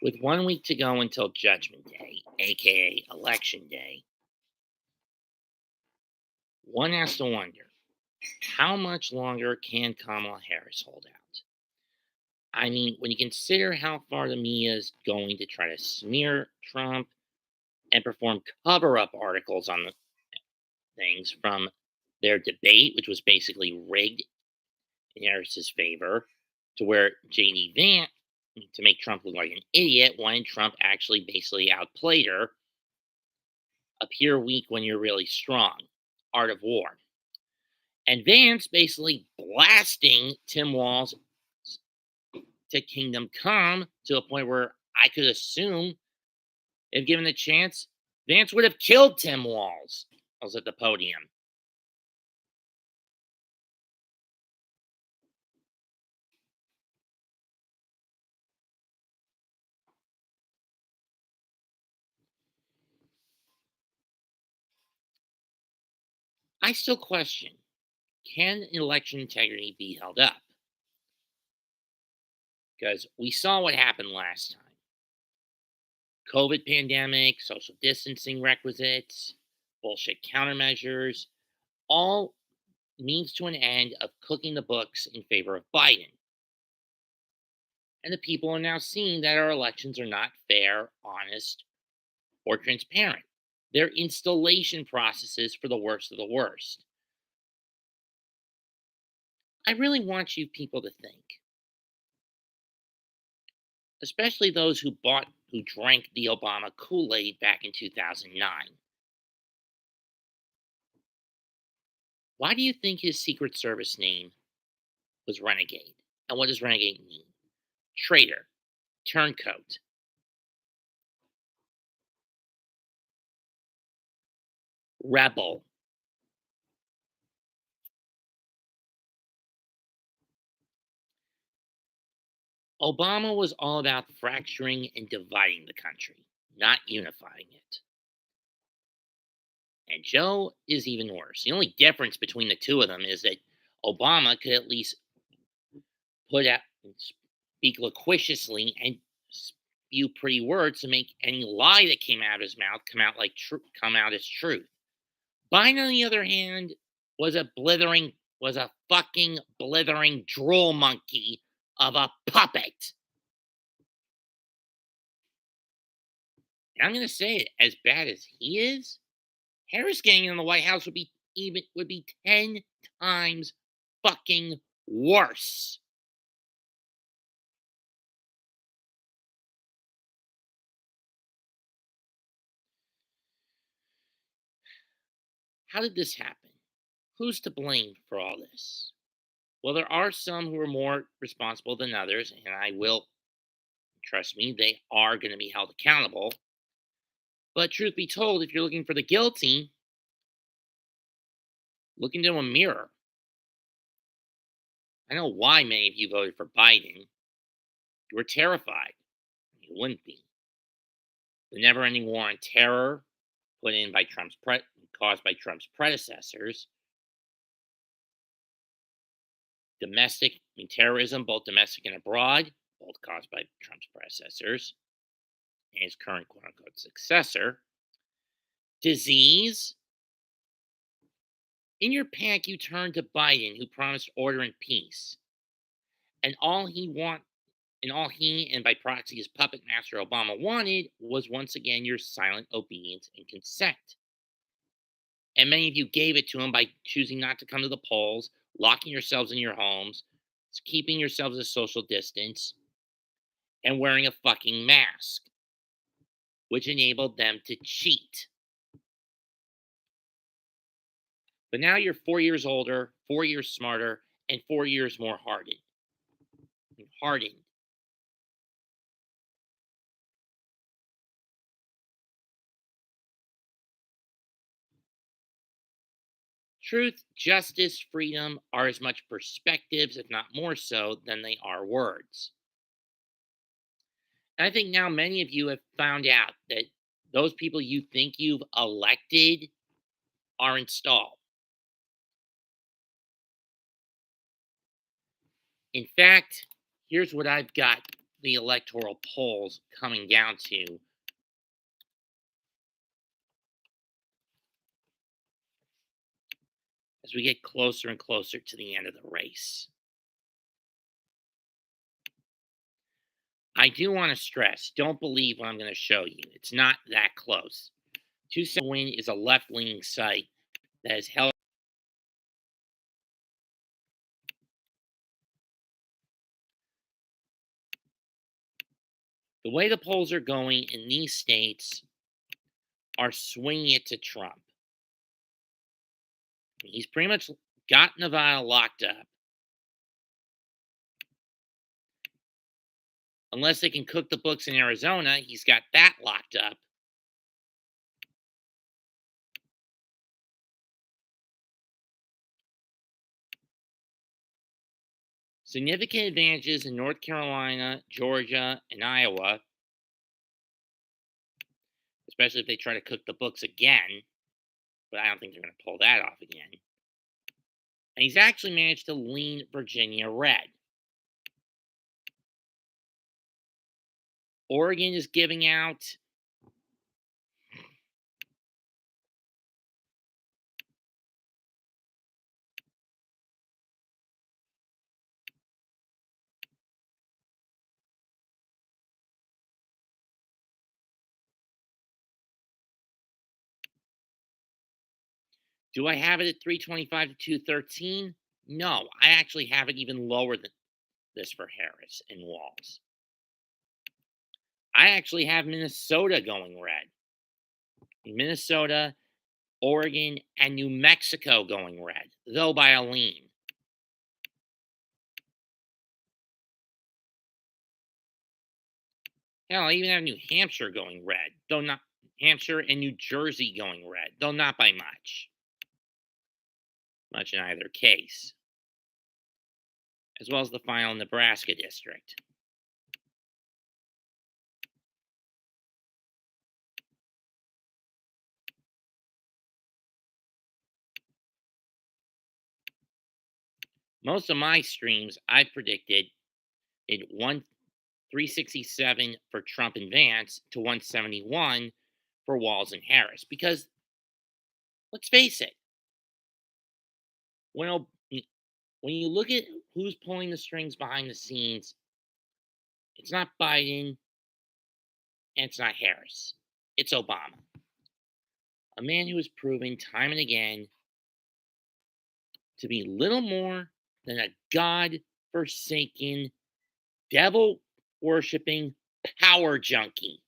With 1 week to go until Judgment Day, aka Election Day, one has to wonder, how much longer can Kamala Harris hold out? I mean, when you consider how far the media is going to try to smear Trump and perform cover up articles on the things from their debate, which was basically rigged in Harris's favor, to where JD Vance, to make Trump look like an idiot, when Trump actually basically outplayed her. Appear weak when you're really strong. Art of War. And Vance basically blasting Tim Walz to Kingdom Come to a point where I could assume, if given the chance, Vance would have killed Tim Walz. I was at the podium. I still question, can election integrity be held up? Because we saw what happened last time. COVID pandemic, social distancing requisites, bullshit countermeasures, all means to an end of cooking the books in favor of Biden. And the people are now seeing that our elections are not fair, honest, or transparent. They're installation processes for the worst of the worst. I really want you people to think, especially those who drank the Obama Kool-Aid back in 2009. Why do you think his Secret Service name was Renegade? And what does Renegade mean? Traitor, turncoat, rebel. Obama was all about fracturing and dividing the country, not unifying it. And Joe is even worse. The only difference between the two of them is that Obama could at least put out, speak loquaciously and spew pretty words to make any lie that came out of his mouth come out as truth. Biden, on the other hand, was a fucking blithering drool monkey of a puppet. And I'm gonna say it, as bad as he is, Harris getting in the White House would be 10 times fucking worse. How did this happen? Who's to blame for all this? Well, there are some who are more responsible than others, and I will, trust me, they are going to be held accountable. But truth be told, if you're looking for the guilty, look into a mirror. I know why many of you voted for Biden. You were terrified. You wouldn't be. The never ending war on terror put in by caused by Trump's predecessors, terrorism, both domestic and abroad, both caused by Trump's predecessors and his current quote unquote successor, disease. In your panic, you turn to Biden, who promised order and peace. And all he and by proxy his puppet master Obama wanted was once again your silent obedience and consent. And many of you gave it to him by choosing not to come to the polls, locking yourselves in your homes, keeping yourselves a social distance, and wearing a fucking mask, which enabled them to cheat. But now you're 4 years older, 4 years smarter, and 4 years more hardened. Truth, justice, freedom are as much perspectives, if not more so, than they are words. And I think now many of you have found out that those people you think you've elected are installed. In fact, here's what I've got the electoral polls coming down to as we get closer and closer to the end of the race. I do want to stress, don't believe what I'm going to show you. It's not that close. 2 Win is a left leaning site that has held. The way the polls are going in these states are swinging it to Trump. He's pretty much got Nevada locked up. Unless they can cook the books in Arizona, he's got that locked up. Significant advantages in North Carolina, Georgia, and Iowa, especially if they try to cook the books again. But I don't think they're going to pull that off again. And he's actually managed to lean Virginia red. Oregon is giving out. Do I have it at 325 to 213? No, I actually have it even lower than this for Harris and Walz. I actually have Minnesota going red. Minnesota, Oregon, and New Mexico going red, though by a lean. Hell, I even have New Hampshire going red, though not Hampshire and New Jersey going red, though not by much. Much in either case. As well as the final Nebraska district. Most of my streams I predicted in 367 for Trump and Vance to 171 for Walz and Harris. Because let's face it, when when you look at who's pulling the strings behind the scenes, it's not Biden and it's not Harris. It's Obama. A man who has proven time and again to be little more than a God forsaken, devil worshiping power junkie.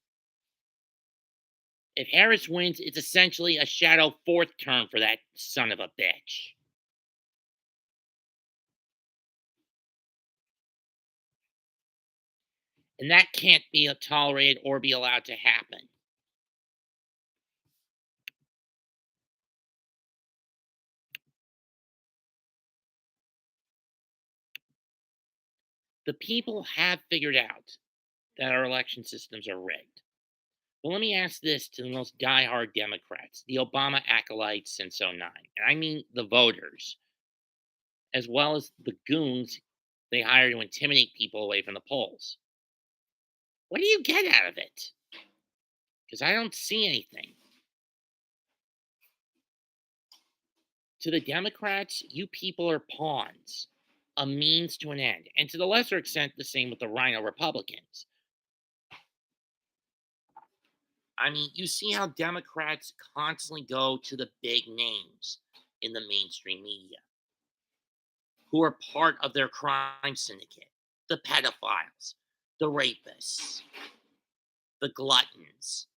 If Harris wins, it's essentially a shadow fourth term for that son of a bitch. And that can't be tolerated or be allowed to happen. The people have figured out that our election systems are rigged. Well, let me ask this to the most diehard Democrats, the Obama acolytes since '09, and I mean the voters, as well as the goons they hire to intimidate people away from the polls. What do you get out of it? Because I don't see anything. To the Democrats, you people are pawns, a means to an end. And to the lesser extent, the same with the Rhino Republicans. I mean, you see how Democrats constantly go to the big names in the mainstream media who are part of their crime syndicate, the pedophiles, the rapists, the gluttons,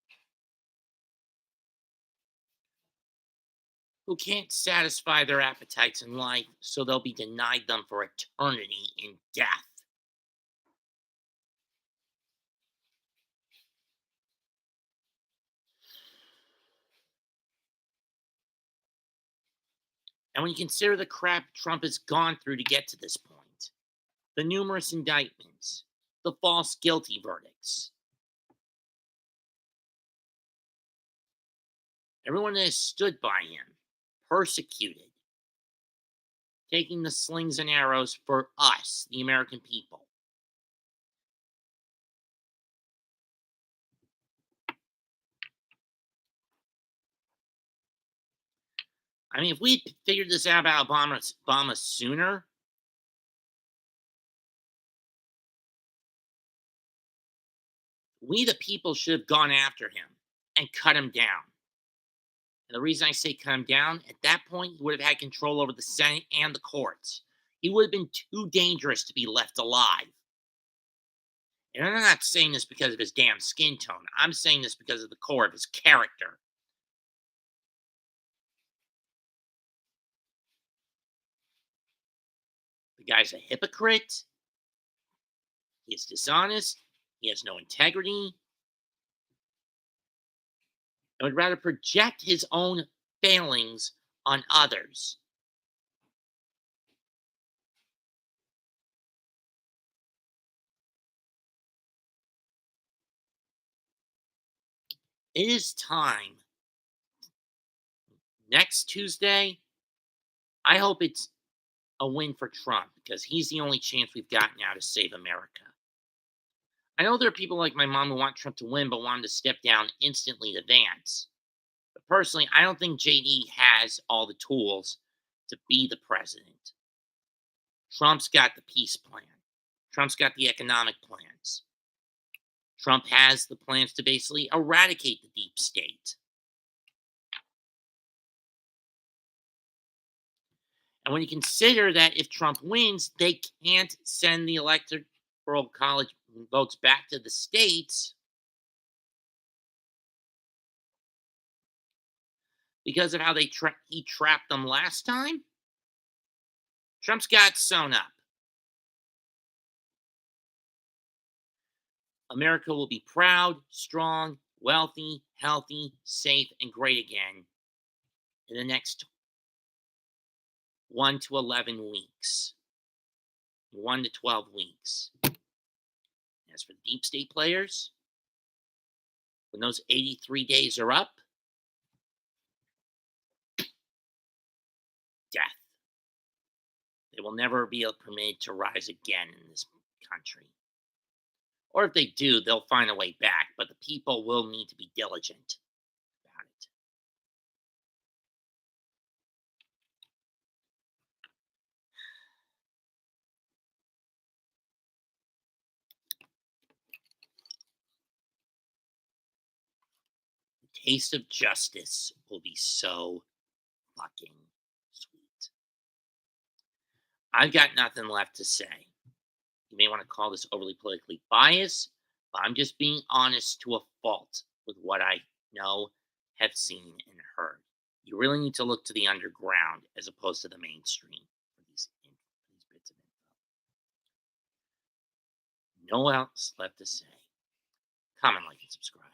who can't satisfy their appetites in life, so they'll be denied them for eternity in death. And when you consider the crap Trump has gone through to get to this point, the numerous indictments, the false guilty verdicts, everyone that has stood by him, persecuted, taking the slings and arrows for us, the American people. I mean, if we figured this out about Obama sooner, we the people should have gone after him and cut him down. And the reason I say cut him down, at that point, he would have had control over the Senate and the courts. He would have been too dangerous to be left alive. And I'm not saying this because of his damn skin tone. I'm saying this because of the core of his character. The guy's a hypocrite. He is dishonest. He has no integrity. And would rather project his own failings on others. It is time. Next Tuesday, I hope it's a win for Trump because he's the only chance we've got now to save America. I know there are people like my mom who want Trump to win but want him to step down instantly to Vance. But personally, I don't think JD has all the tools to be the president. Trump's got the peace plan. Trump's got the economic plans. Trump has the plans to basically eradicate the deep state. And when you consider that if Trump wins, they can't send the electoral college votes back to the states because of how he trapped them last time, Trump's got sewn up. America will be proud, strong, wealthy, healthy, safe, and great again in the next 1 to 11 weeks. 1 to 12 weeks. As for deep state players, when those 83 days are up, death. They will never be permitted to rise again in this country. Or if they do, they'll find a way back, but the people will need to be diligent about it. The taste of justice will be so fucking sweet. I've got nothing left to say. You may want to call this overly politically biased, but I'm just being honest to a fault with what I know, have seen, and heard. You really need to look to the underground as opposed to the mainstream for these bits of info. No else left to say. Comment, like, and subscribe.